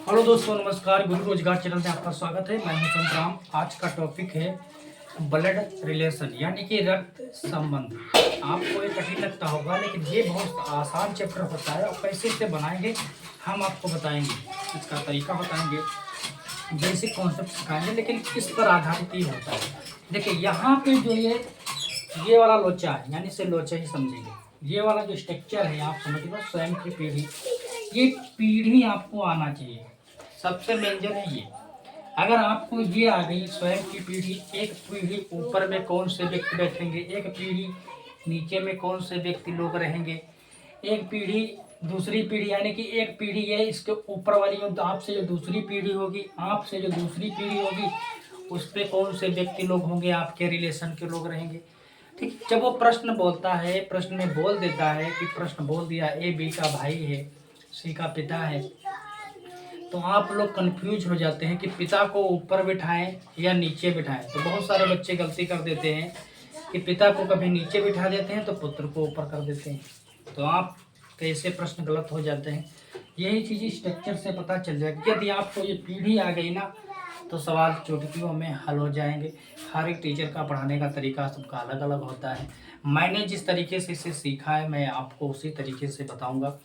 Hello दोस्तों, नमस्कार। गुरु रोजगार चैनल में आपका स्वागत है। मैं हूं संतराम। आज का टॉपिक है ब्लड रिलेशन, यानी कि रक्त संबंध। आपको ये कठिन लगता होगा, लेकिन ये बहुत आसान चैप्टर होता है और कैसे इसे बनाएंगे हम आपको बताएंगे। इसका तरीका बताएंगे, बेसिक कॉन्सेप्ट सिखाएंगे, लेकिन किस पर आधारित ये होता है। देखिए यहाँ पे जो ये वाला लोचा है, यानी इसे लोचा ही समझेंगे। ये वाला जो स्ट्रक्चर है आप समझ लो, स्वयं की पीढ़ी। ये पीढ़ी आपको आना चाहिए, सबसे मेजर है ये। अगर आपको ये आ गई स्वयं की पीढ़ी, एक पीढ़ी ऊपर में कौन से व्यक्ति बैठेंगे, एक पीढ़ी नीचे में कौन से व्यक्ति लोग रहेंगे, एक पीढ़ी दूसरी पीढ़ी, यानी कि एक पीढ़ी है इसके ऊपर वाली जो आपसे जो दूसरी पीढ़ी होगी, आपसे जो दूसरी पीढ़ी होगी उस पर कौन से व्यक्ति लोग होंगे, आपके रिलेशन के लोग रहेंगे। ठीक, जब वो प्रश्न बोलता है, प्रश्न में बोल देता है कि प्रश्न बोल दिया ए बी का भाई है, सी का पिता है, तो आप लोग कंफ्यूज हो जाते हैं कि पिता को ऊपर बिठाएं या नीचे बिठाएं। तो बहुत सारे बच्चे गलती कर देते हैं कि पिता को कभी नीचे बिठा देते हैं तो पुत्र को ऊपर कर देते हैं। तो आप कैसे प्रश्न गलत हो जाते हैं, यही चीज़ स्ट्रक्चर से पता चल जाएगी। यदि आपको ये पीढ़ी आ गई ना, तो सवाल चुटकियों में हल हो जाएंगे। हर एक टीचर का पढ़ाने का तरीका सबका अलग अलग होता है। मैंने जिस तरीके से इसे सीखा है, मैं आपको उसी तरीके से बताऊंगा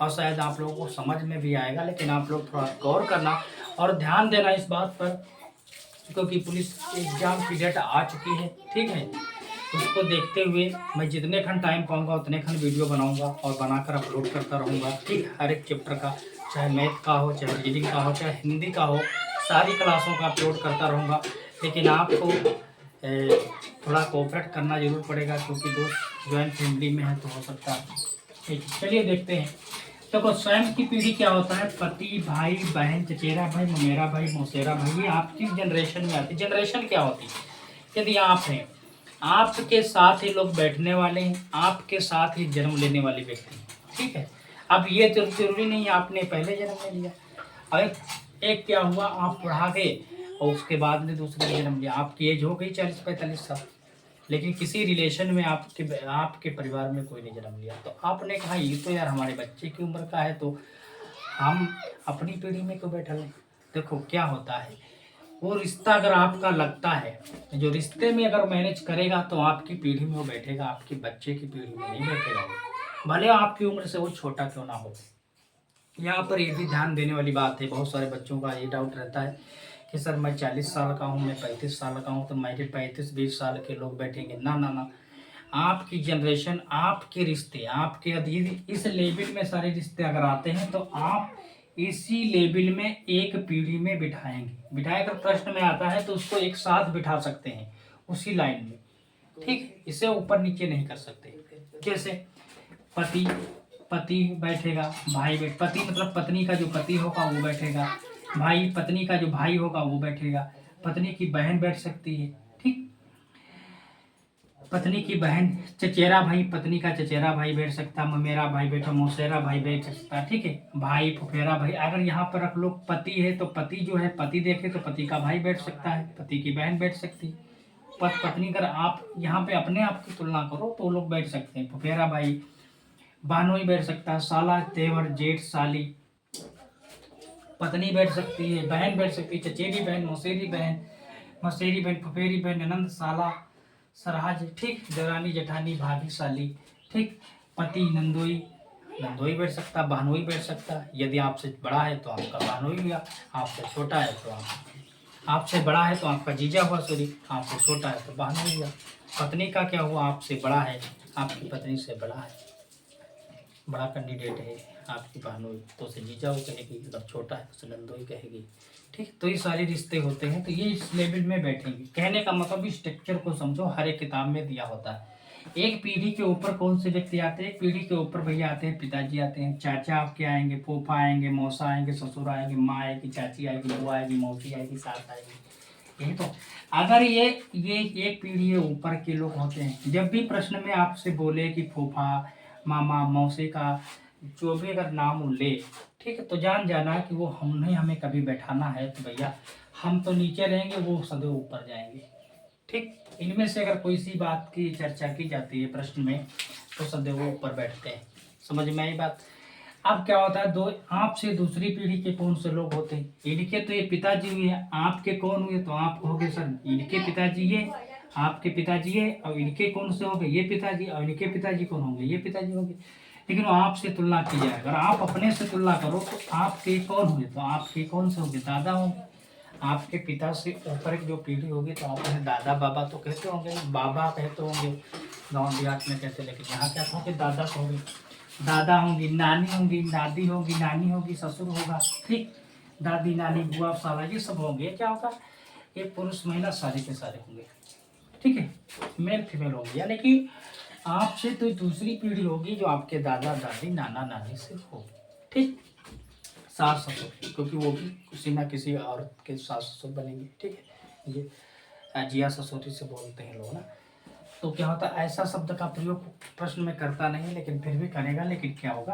और शायद आप लोगों को समझ में भी आएगा। लेकिन आप लोग थोड़ा गौर करना और ध्यान देना इस बात पर, क्योंकि पुलिस एग्जाम की डेट आ चुकी है। ठीक है, उसको देखते हुए मैं जितने खंड टाइम पाऊंगा उतने खंड वीडियो बनाऊंगा और बनाकर अपलोड करता रहूँगा। ठीक, हर एक चैप्टर का, चाहे मैथ का हो, चाहे रीडिंग का हो, चाहे हिंदी का हो, सारी क्लासों का अपलोड करता रहूँगा। लेकिन आपको थोड़ा कोऑपरेट करना जरूर पड़ेगा, क्योंकि दोस्त ज्वाइंट फैमिली में है तो हो सकता है। ठीक, चलिए देखते हैं। देखो, स्वयं की पीढ़ी क्या होता है? पति, भाई, बहन, चचेरा भाई, ममेरा भाई, मौसेरा भाई। ये आपकी जनरेशन में आती है। जनरेशन क्या होती है? यदि आप हैं, आपके साथ ही लोग बैठने वाले हैं, आपके साथ ही जन्म लेने वाले व्यक्ति। ठीक है, अब ये तो जरूरी नहीं है आपने पहले जन्म ले लिया। और एक क्या हुआ, आप पढ़ा गए और उसके बाद में दूसरे ने जन्म लिया। आपकी एज हो गई 40-45 साल, लेकिन किसी रिलेशन में आपके परिवार में कोई नहीं जन्म लिया। तो आपने कहा ये तो यार हमारे बच्चे की उम्र का है, तो हम अपनी पीढ़ी में क्यों बैठा लें। देखो क्या होता है, वो रिश्ता अगर आपका लगता है, जो रिश्ते में अगर मैनेज करेगा तो आपकी पीढ़ी में वो बैठेगा, आपके बच्चे की पीढ़ी में नहीं बैठेगा वो, भले आपकी उम्र से वो छोटा क्यों ना हो। यहाँ पर ये भी ध्यान देने वाली बात है। बहुत सारे बच्चों का ये डाउट रहता है कि सर मैं 40 साल का हूँ, मैं 35 साल का हूँ, तो मेरे 35-20 साल के लोग बैठेंगे। ना ना ना, आपकी जनरेशन, आपके रिश्ते, आपके अधीन इस लेवल में सारे रिश्ते अगर आते हैं तो आप इसी लेवल में एक पीढ़ी में बिठाएंगे। बिठाएकर प्रश्न में आता है तो उसको एक साथ बिठा सकते हैं उसी लाइन में। ठीक, इसे ऊपर नीचे नहीं कर सकते। जैसे पति पति बैठेगा, भाई पति मतलब पत्नी का जो पति होगा वो बैठेगा, भाई पत्नी का जो भाई होगा वो बैठेगा, पत्नी की बहन बैठ सकती है। ठीक, पत्नी की बहन, चचेरा भाई, पत्नी का चचेरा भाई बैठ सकता, ममेरा भाई बैठा, मौसेरा भाई बैठ सकता। ठीक है, भाई, फुफेरा भाई। अगर यहाँ पर आप लोग पति है तो पति जो है, पति देखे तो पति का भाई बैठ सकता है, पति की बहन बैठ सकती है। पत्नी, अगर आप यहाँ पे अपने आप की तुलना करो तो लोग बैठ सकते हैं। फुफेरा भाई, बहनोई बैठ सकता है, साला, तेवर, जेठ, साली, पत्नी बैठ सकती है, बहन बैठ सकती है, चचेरी बहन, मौसेरी बहन, मौसेरी बहन, फुफेरी बहन, ननंद, साला, सरहाज। ठीक, देवरानी, जेठानी, भाभी, साली। ठीक, पति, नंदोई, नंदोई बैठ सकता, बहनोई बैठ सकता। यदि आपसे बड़ा है तो आपका बहनोई हुआ, आपसे छोटा है तो आपसे बड़ा है तो आपका जीजा हुआ, सॉरी, आपसे छोटा है तो बहनोई हुआ। पत्नी का क्या हुआ, आपसे बड़ा है, आपकी पत्नी से बड़ा है, बड़ा कैंडिडेट है, आपकी बहनोई, तो उसे जीजा वो कहेगी, अगर छोटा है उसे नंदोई कहेगी। ठीक, तो ये सारे रिश्ते होते हैं, तो ये इस लेवल में बैठेंगे। कहने का मतलब इस स्ट्रक्चर को समझो, हर एक किताब में दिया होता है। एक पीढ़ी के ऊपर कौन से व्यक्ति आते हैं? एक पीढ़ी के ऊपर भैया आते हैं, पिताजी आते हैं, चाचा आपके आएंगे, फूफा आएंगे, मौसा आएंगे, ससुर आएंगे, माँ आएगी, चाची आएगी, बुआ आएगी, मौसी आएगी, सास आएगी। यही तो, अगर ये एक पीढ़ी है ऊपर के लोग होते हैं। जब भी प्रश्न में आपसे बोले कि फूफा, मामा, मौसी का जो भी अगर नाम ले, ठीक है, तो जान जाना कि वो हमने हमें कभी बैठाना है तो भैया हम तो नीचे रहेंगे, वो सदैव ऊपर जाएंगे। ठीक, इनमें से अगर कोई सी बात की चर्चा की जाती है प्रश्न में तो सदैव वो ऊपर बैठते हैं। समझ में आई बात? अब क्या होता है, दो आपसे दूसरी पीढ़ी के कौन से लोग होते हैं, इनके तो ये पिताजी हुए, आपके कौन हुए, तो आप हो गए सर इनके पिताजी, ये आपके पिताजी है, और इनके कौन से होंगे, ये पिताजी, और इनके पिताजी कौन होंगे, ये पिताजी होंगे। लेकिन वो आपसे तुलना की जाए, अगर आप अपने से तुलना करो तो आपके कौन होंगे, तो आपके कौन से होंगे, दादा होंगे। आपके पिता से ऊपर की जो पीढ़ी होगी तो आप उन्हें दादा बाबा तो कहते होंगे, बाबा कहते होंगे गाँव देहात में कहते, लेकिन यहाँ क्या कहोगे, दादा कहोगे। दादा होंगी, नानी होंगी, दादी होगी, नानी होगी, ससुर होगा, ठीक, दादी नानी बुआ साला ये सब होंगे। क्या होगा, ये पुरुष महिला सारे के सारे होंगे, ठीक है, मेल फीमेल होंगे। यानी कि आपसे तो दूसरी पीढ़ी होगी जो आपके दादा दादी नाना नानी से होगी, ठीक, सास ससुर, क्योंकि वो भी किसी ना किसी औरत के सास ससुर बनेंगे, ठीक है, ये जिया ससुरी से बोलते हैं लोग ना। तो क्या होता है, ऐसा शब्द का प्रयोग प्रश्न में करता नहीं, लेकिन फिर भी करेगा, लेकिन क्या होगा,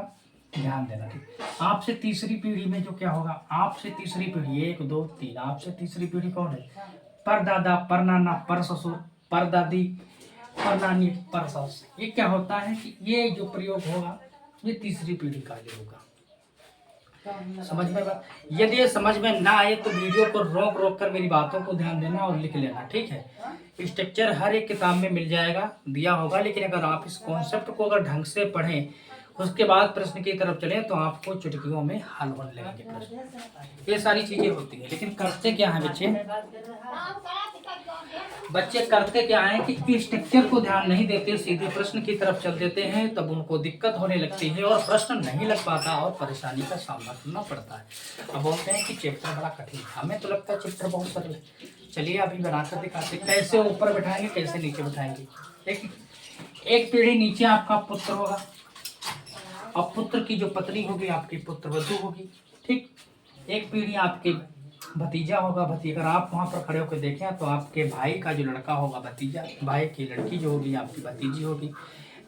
ध्यान देना, ठीक। आपसे तीसरी पीढ़ी में जो क्या होगा, आपसे तीसरी पीढ़ी 1 2 3, आपसे तीसरी पीढ़ी कौन है, परदादा, परनाना, पर ससुर, परदादी, परनानी, पर सास। ये क्या होता है कि ये जो प्रयोग होगा ये तीसरी पीढ़ी का जो होगा। समझ में बात, यदि ये समझ में ना आए तो वीडियो को रोक रोक कर मेरी बातों को ध्यान देना और लिख लेना, ठीक है। स्ट्रक्चर हर एक किताब में मिल जाएगा, दिया होगा, लेकिन अगर आप इस कॉन्सेप्ट को अगर ढंग से पढ़ें, उसके बाद प्रश्न की तरफ चलें तो आपको चुटकियों में हल होने लगेंगे प्रश्न। ये सारी चीजें होती है, लेकिन करते क्या है बच्चे, बच्चे करते क्या है कि स्ट्रक्चर को ध्यान नहीं देते, सीधे प्रश्न की तरफ चल देते हैं, तब उनको दिक्कत होने लगती है और प्रश्न नहीं लग पाता और परेशानी का सामना करना पड़ता है। अब बोलते हैं कि चैप्टर बड़ा कठिन, हमें तो लगता है चैप्टर बहुत सरल है। चलिए अभी बनाकर दिखाते, कैसे ऊपर बैठाएंगे कैसे नीचे बैठाएंगे। एक पीढ़ी नीचे आपका पुत्र होगा, और पुत्र की जो पत्नी होगी आपकी पुत्र वधू होगी, ठीक। एक पीढ़ी आपके भतीजा होगा, भतीजा, अगर आप वहाँ पर खड़े होकर देखें तो आपके भाई का जो लड़का होगा भतीजा, भाई की लड़की जो होगी आपकी भतीजी होगी,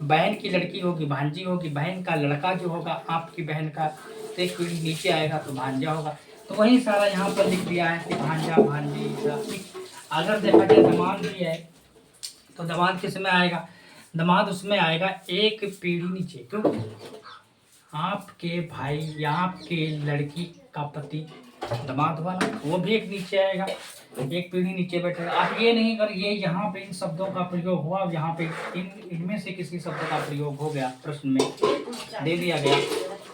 बहन की लड़की होगी भांजी होगी, बहन का लड़का जो होगा आपकी बहन का, तो एक पीढ़ी नीचे आएगा तो भांजा होगा। तो वही सारा यहाँ पर लिख दिया है कि भांजा भांजी। अगर देखा जाए दामाद भी है तो दामाद किस में आएगा, दामाद उसमें आएगा एक पीढ़ी नीचे, क्यों, आपके भाई या आपके लड़की का पति दामाद हुआ ना, वो भी एक नीचे आएगा, एक पीढ़ी नीचे बैठेगा। आप ये नहीं कर, ये यहाँ पे इन शब्दों का प्रयोग हुआ, यहाँ पे इनमें से किसी शब्द का प्रयोग हो गया, प्रश्न में दे दिया गया,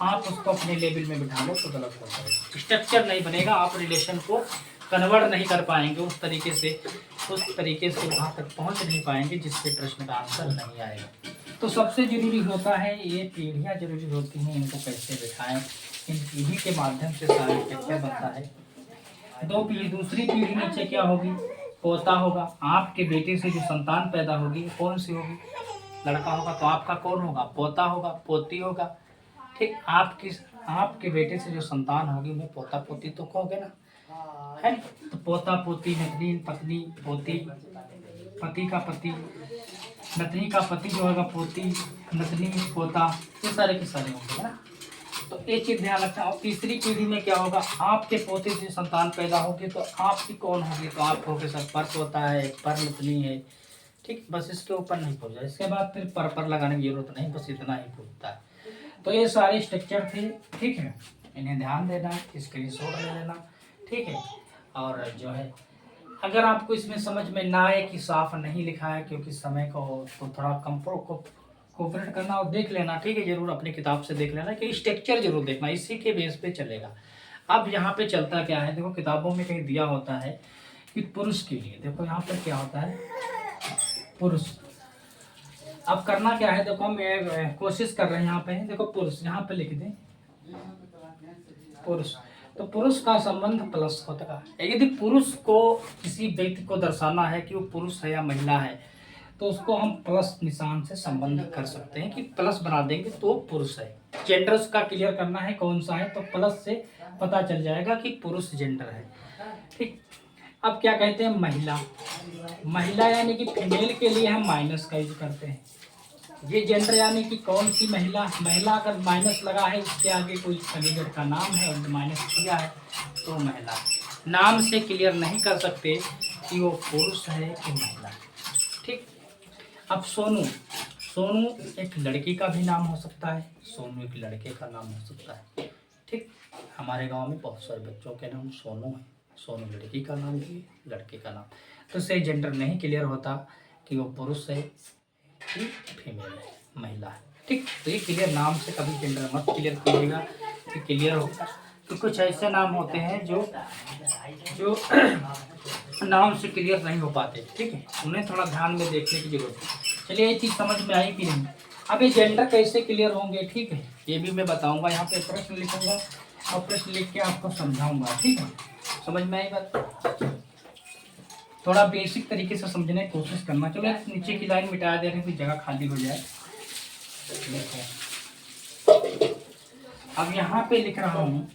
आप उसको अपने लेवल में बिठा लो तो गलत हो जाएगा, स्ट्रक्चर नहीं बनेगा, आप रिलेशन को कन्वर्ट नहीं कर पाएंगे उस तरीके से वहाँ तक पहुँच नहीं पाएंगे जिससे प्रश्न का आंसर नहीं आएगा। तो सबसे जरूरी होता है, ये पीढ़ियाँ जरूरी होती हैं, इनको कैसे बिठाएं, इन पीढ़ी के माध्यम से सारा स्ट्रक्चर बनता है। दो पीढ़ी, दूसरी पीढ़ी नीचे क्या होगी, पोता होगा, आपके बेटे से जो संतान पैदा होगी कौन सी होगी, लड़का होगा, तो आपका कौन होगा, पोता होगा, पोती होगा, ठीक। आपके बेटे से जो संतान होगी उन्हें पोता पोती तो कहोगे ना, है। तो पोता पोती, नतनी पत्नी, पोती, पति का पति, नतनी का पति जो होगा, पोती, नतनी, पोता, ये सारे के सारे होंगे ना। तो एक चीज ध्यान रखना। और तीसरी पीढ़ी में क्या होगा, आपके पोते से संतान पैदा होगी तो आपकी कौन होगी, तो आप होगे सर पर पोता है, पर नतनी है, ठीक। बस इसके ऊपर नहीं पूछा, इसके बाद फिर पर लगाने की जरूरत नहीं, बस इतना ही पूछता है। तो ये सारे स्ट्रक्चर थे, ठीक है, इन्हें ध्यान देना, स्क्रीनशॉट ले लेना, ठीक है। और जो है अगर आपको इसमें समझ में ना आए कि साफ नहीं लिखा है, क्योंकि समय को तो थोड़ा कम कोऑपरेट करना और देख लेना, ठीक है, जरूर अपनी किताब से देख लेना, कि स्ट्रक्चर जरूर देखना, इसी के बेस पे चलेगा। अब यहाँ पे चलता क्या है, देखो किताबों में कहीं दिया होता है कि पुरुष के लिए, देखो यहाँ पर क्या होता है, पुरुष। अब करना क्या है, देखो हम कोशिश कर रहे हैं, यहाँ पे देखो पुरुष, यहाँ पे लिख दें पुरुष। तो पुरुष का संबंध प्लस होता है। यदि पुरुष को किसी व्यक्ति को दर्शाना है कि वो पुरुष है या महिला है, तो उसको हम प्लस निशान से संबंध कर सकते हैं, कि प्लस बना देंगे तो पुरुष है। जेंडर उसका क्लियर करना है कौन सा है, तो प्लस से पता चल जाएगा कि पुरुष जेंडर है, ठीक। अब क्या कहते हैं, महिला, महिला यानी कि फीमेल के लिए हम माइनस का यूज करते हैं। ये जेंडर यानी कि कौन सी महिला, महिला अगर माइनस लगा है, इसके आगे कोई कैंडिडेट का नाम है और माइनस किया है तो महिला। नाम से क्लियर नहीं कर सकते कि वो पुरुष है कि महिला, ठीक। अब सोनू, सोनू एक लड़की का भी नाम हो सकता है, सोनू एक लड़के का नाम हो सकता है। ठीक, हमारे गांव में बहुत सारे बच्चों के नाम सोनू है। सोनू लड़की का नाम भी है, लड़के का नाम, तो इससे जेंडर नहीं क्लियर होता कि वो पुरुष है कि फीमेल है, महिला है। ठीक, तो ये क्लियर नाम से कभी जेंडर मत क्लियर कीजिएगा कि क्लियर होगा। तो कुछ ऐसे नाम होते हैं जो नाम से क्लियर नहीं हो पाते। ठीक है, उन्हें थोड़ा ध्यान में देखने की जरूरत है। चलिए, ये चीज़ समझ में आई कि नहीं। अब ये जेंडर कैसे क्लियर होंगे, ठीक है, ये भी मैं बताऊंगा। यहाँ पे प्रश्न लिखूंगा और प्रश्न लिख के आपको समझाऊंगा। ठीक है, समझ में आई बात? थोड़ा बेसिक तरीके से समझने की कोशिश करना। चलो नीचे की लाइन मिटा दे रहे हैं, जगह खाली हो जाए। देखो, अब यहाँ पे लिख रहा हूँ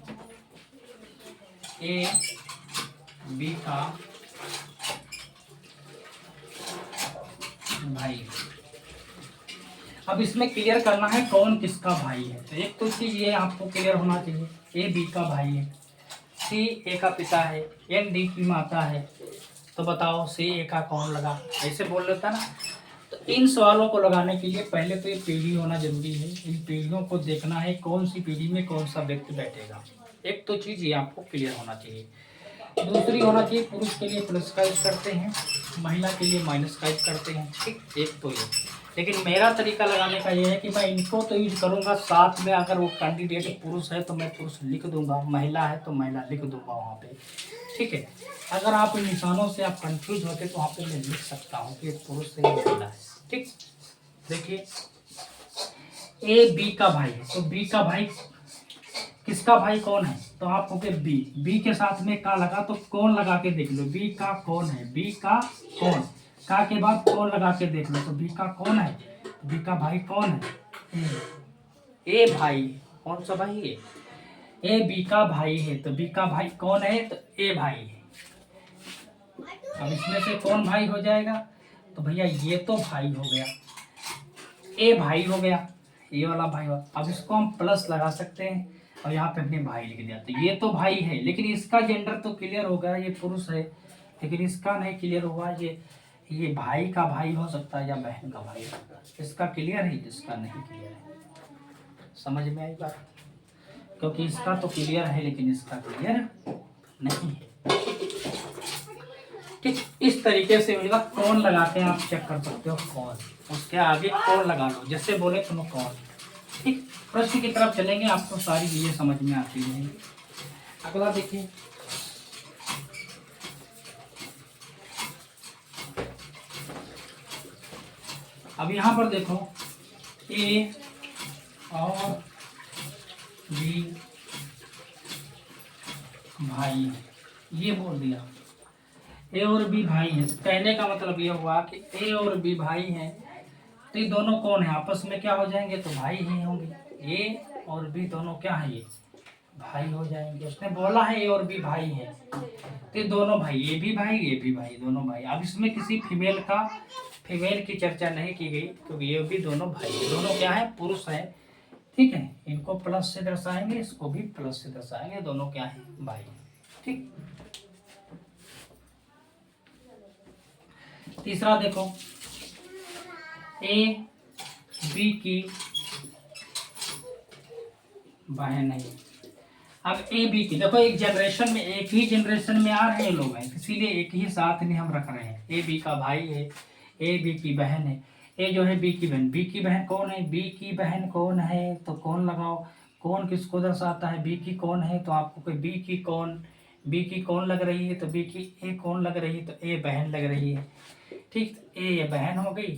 ए बी का भाई। अब इसमें क्लियर करना है कौन किसका भाई है। तो एक तो चीज ये आपको क्लियर होना चाहिए, ए बी का भाई है, सी ए का पिता है, एन डी की माता है। तो बताओ सी ए का कौन लगा, ऐसे बोल लेता ना। तो इन सवालों को लगाने के लिए पहले तो ये पीढ़ी होना जरूरी है। इन पीढ़ियों को देखना है कौन सी पीढ़ी में कौन सा व्यक्ति बैठेगा। एक तो चीज ये आपको क्लियर होना चाहिए। दूसरी होना चाहिए, पुरुष के लिए प्लस का यूज करते हैं, महिला के लिए माइनस का यूज करते हैं। ठीक, एक तो ये। लेकिन मेरा तरीका लगाने का ये है कि मैं इनको तो यूज करूंगा, साथ में अगर वो कैंडिडेट पुरुष है तो मैं पुरुष लिख दूंगा, महिला है तो महिला लिख दूंगा वहाँ पे। ठीक है, अगर आप इन निशानों से आप कंफ्यूज होते तो वहाँ पे मैं लिख सकता हूँ कि पुरुष है महिला है। ठीक, देखिए ए बी का भाई है, तो बी का भाई किसका भाई कौन है, तो आप हो गए बी। बी के साथ में का लगा तो कौन लगा के देख लो, बी का कौन है, बी का कौन, का के बाद कौन लगा के देख लो, तो बी का कौन है, बी का भाई कौन है, ए भाई। कौन सा भाई है, ए बी का भाई है, तो बी का भाई कौन है, तो ए भाई है। अब इसमें से कौन भाई हो जाएगा, तो भैया ये तो भाई हो गया, ए भाई हो गया, ये वाला भाई हो। अब इसको हम प्लस लगा सकते हैं और यहाँ पे अपने भाई लिख दिया, तो ये तो भाई है, लेकिन इसका जेंडर तो क्लियर होगा, ये पुरुष है, लेकिन इसका नहीं क्लियर हुआ। ये भाई का भाई हो सकता है या बहन का भाई हो सकता है। इसका क्लियर है, इसका नहीं क्लियर है। समझ में आई बात? क्योंकि इसका तो क्लियर है लेकिन इसका क्लियर नहीं है। ठीक, इस तरीके से मिलेगा। कौन लगा के आप चेक कर सकते हो, कौन, उसके आगे कौन लगा लो, जैसे बोले तुम कौन। ठीक, प्रश्न की तरफ चलेंगे, आपको सारी चीजें समझ में आती है। अगला देखिए, अब यहाँ पर देखो ए और बी भाई, ये बोल दिया ए और बी भाई है। कहने का मतलब ये हुआ कि ए और बी भाई हैं, तो ये दोनों कौन है, आपस में क्या हो जाएंगे, तो भाई ही होंगे। ए और बी दोनों क्या है, ये भाई हो जाएंगे। उसने बोला है ए और बी भाई है, तो ये दोनों भाई, ये भी भाई ये भी भाई, दोनों भाई। अब इसमें किसी फीमेल की चर्चा नहीं की गई, क्योंकि ये भी दोनों भाई है, दोनों क्या है, पुरुष है। ठीक है, इनको प्लस से दर्शाएंगे, इसको भी प्लस से दर्शाएंगे, दोनों क्या है, भाई। ठीक, तीसरा देखो, ए बी की बहन है। अब ए बी की देखो, एक जनरेशन में, एक ही जनरेशन में आ रहे हैं लोग हैं, इसीलिए एक ही साथ में हम रख रहे हैं। ए बी का भाई है, ए बी की बहन है, ए जो है बी की बहन। बी की बहन कौन है, बी की बहन कौन है, तो कौन लगाओ। कौन किसको दर्शाता है, बी की कौन है, तो आपको कोई बी की कौन लग रही है, तो बी की ए कौन लग रही है, तो ए बहन लग रही है। ठीक, ए बहन हो गई।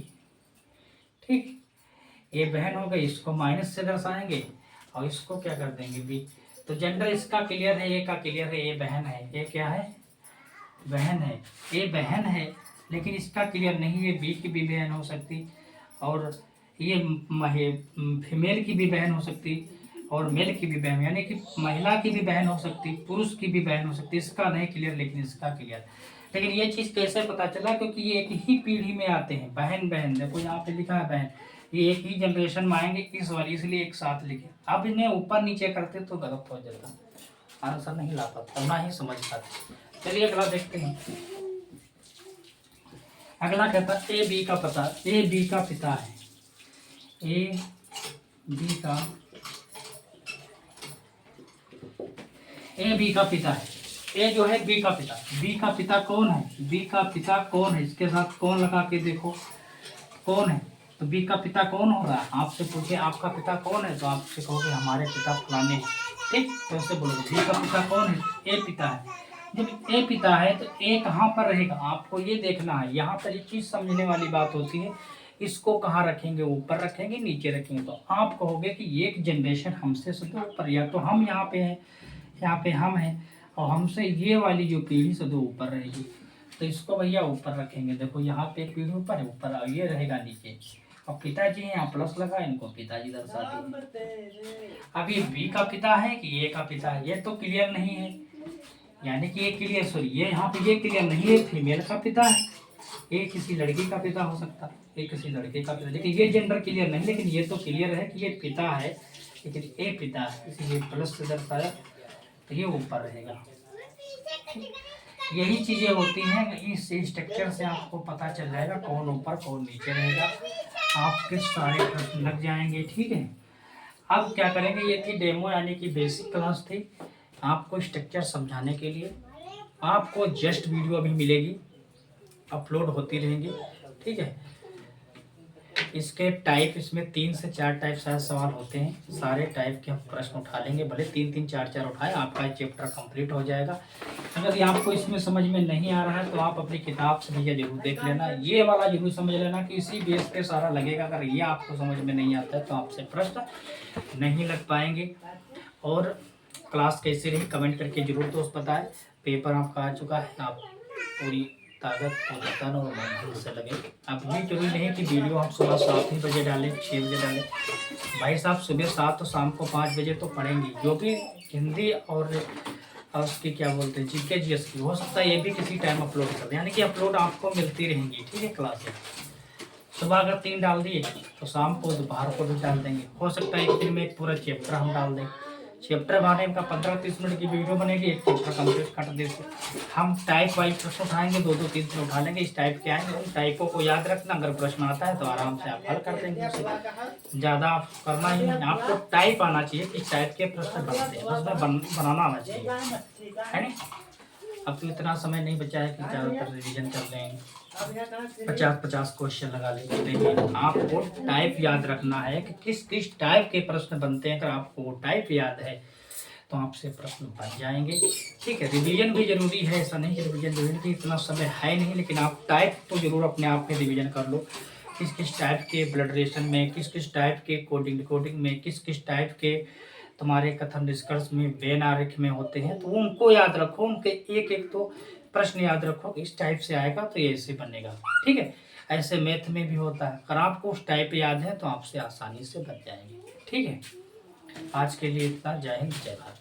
ठीक, ये बहन हो गई, इसको माइनस से दर्शाएंगे और इसको क्या कर देंगे, बी। तो जेंडर इसका क्लियर है, ए का क्लियर है, ये बहन है, ये क्या है, बहन है, ये बहन है, लेकिन इसका क्लियर नहीं है, बी की भी बहन हो सकती और ये फीमेल की भी बहन हो सकती और मेल की भी बहन, यानी कि महिला की भी बहन हो सकती, पुरुष की भी बहन हो सकती। इसका नहीं क्लियर, लेकिन इसका क्लियर। लेकिन ये चीज़ कैसे पता चला, क्योंकि ये एक ही पीढ़ी में आते हैं, बहन बहन। देखो यहाँ पे लिखा है बहन, ये एक ही जनरेशन में आएंगे इस वाली, इसलिए एक साथ लिखे। अब इन्हें ऊपर नीचे करते तो गलत हो जाता, आंसर नहीं ला पाता, ना ही समझ पाते। चलिए अगला देखते हैं। अगला कहता ए बी का पिता है, ए बी का पिता है। ए जो है बी का पिता। बी का पिता कौन है? बी का पिता कौन है? इसके साथ कौन लगा के देखो कौन है। तो बी का पिता कौन होगा? आपसे पूछे आपका पिता कौन है तो आपसे कहोगे हमारे पिता फलाने हैं। ठीक, तो ऐसे बोलोगे बी का पिता कौन है? ए पिता है। जब ए पिता है तो ए कहाँ पर रहेगा? आपको ये देखना है। यहाँ पर एक चीज समझने वाली बात होती है, इसको कहाँ रखेंगे? ऊपर रखेंगे, नीचे रखेंगे? तो आप कहोगे कि एक जनरेशन हमसे से तो ऊपर, या तो हम यहाँ पे हैं, यहाँ पे हम हैं, और हमसे ये वाली जो पीढ़ी से तो ऊपर रहेगी, तो इसको भैया ऊपर रखेंगे। देखो यहाँ पे एक पीढ़ी ऊपर है, ऊपर ये रहेगा नीचे। और पिताजी हैं, यहाँ प्लस लगा, इनको पिताजी दर्शाते हैं। अब ये बी का पिता है कि ए का पिता है, ये तो क्लियर नहीं है। यानी कि ये क्लियर, सॉरी ये यहाँ पे ये क्लियर नहीं है, फीमेल का पिता है। ये किसी लड़की का पिता हो सकता है, ये किसी लड़के का पिता, लेकिन ये जेंडर क्लियर नहीं। लेकिन ये तो क्लियर है कि ये पिता है, लेकिन ए पिता है, इसीलिए प्लस से दर्शाया, तो ये ऊपर रहेगा। यही चीजें होती हैं, इस स्ट्रक्चर से आपको पता चल जाएगा कौन ऊपर कौन नीचे रहेगा, आपके सारे प्रश्न लग जाएंगे। ठीक है, अब क्या करेंगे, ये थी डेमो यानी कि बेसिक क्लास थी आपको स्ट्रक्चर समझाने के लिए। आपको जस्ट वीडियो अभी मिलेगी, अपलोड होती रहेंगी। ठीक है, इसके टाइप, इसमें 3 से 4 टाइप शायद सवाल होते हैं, सारे टाइप के हम प्रश्न उठा लेंगे, भले 3-3 4-4 उठाए, आपका चैप्टर कंप्लीट हो जाएगा। अगर ये आपको इसमें समझ में नहीं आ रहा है तो आप अपनी किताब से भैया जरूर देख लेना, ये वाला जरूर समझ लेना कि इसी बेस पे सारा लगेगा। अगर ये आपको समझ में नहीं आता है तो आपसे प्रश्न नहीं लग पाएंगे। और क्लास कैसी रही कमेंट करके जरूर दोस्त बताएं। पेपर आपका आ चुका है, आप पूरी ताकत और तन और मन से लगे। अब ये जरूरी नहीं कि वीडियो हम सुबह 7 ही बजे डालें, 6 बजे डालें। भाई साहब सुबह 7 तो शाम को 5 बजे तो पढ़ेंगी, जो भी हिंदी और उसकी क्या बोलते हैं जीके जीएस की, हो सकता है ये भी किसी टाइम अपलोड कर दें, यानी कि अपलोड आपको मिलती रहेंगी। ठीक है, क्लासें सुबह अगर 3 डाल दिए तो शाम को दोपहर को भी डाल देंगे। हो सकता है एक दिन में एक पूरा चैप्टर हम डाल दें। चैप्टर बनाने का 15-30 मिनट की वीडियो बनेगी, एक चैप्टर कंप्लीट कर देते। हम टाइप वाइज प्रश्न उठाएंगे, 2-2 3 उठा लेंगे। इस टाइप के आएंगे, उन टाइपों को याद रखना, अगर प्रश्न आता है तो आराम से आप हल कर देंगे। ज़्यादा आप करना ही नहीं, आपको टाइप आना चाहिए, किस टाइप के प्रश्न बनते हैं बस बनाना आना चाहिए, है नहीं। अब तो इतना समय नहीं बचा है कि ज़्यादातर रिविजन कर लें, 50-50 क्वेश्चन लगा लेंगे। आपको टाइप याद रखना है कि किस किस टाइप के प्रश्न बनते हैं। अगर आपको वो टाइप याद है तो आपसे प्रश्न बन जाएंगे। ठीक है, रिवीजन भी जरूरी है, ऐसा नहीं कि रिवीजन की इतना समय है नहीं, लेकिन आप टाइप तो जरूर अपने आप में रिवीजन कर लो। किस किस टाइप के ब्लड रिलेशन में, किस किस टाइप के कोडिंग डिकोडिंग में, किस किस टाइप के तुम्हारे कथन निष्कर्ष में, वेन आरेख में होते हैं, तो उनको याद रखो। उनके एक एक तो प्रश्न याद रखो, इस टाइप से आएगा तो ये ऐसे बनेगा। ठीक है, ऐसे मैथ में भी होता है, अगर आपको उस टाइप याद है तो आपसे आसानी से बच जाएंगे। ठीक है, आज के लिए इतना। जय हिंद, जय भारत।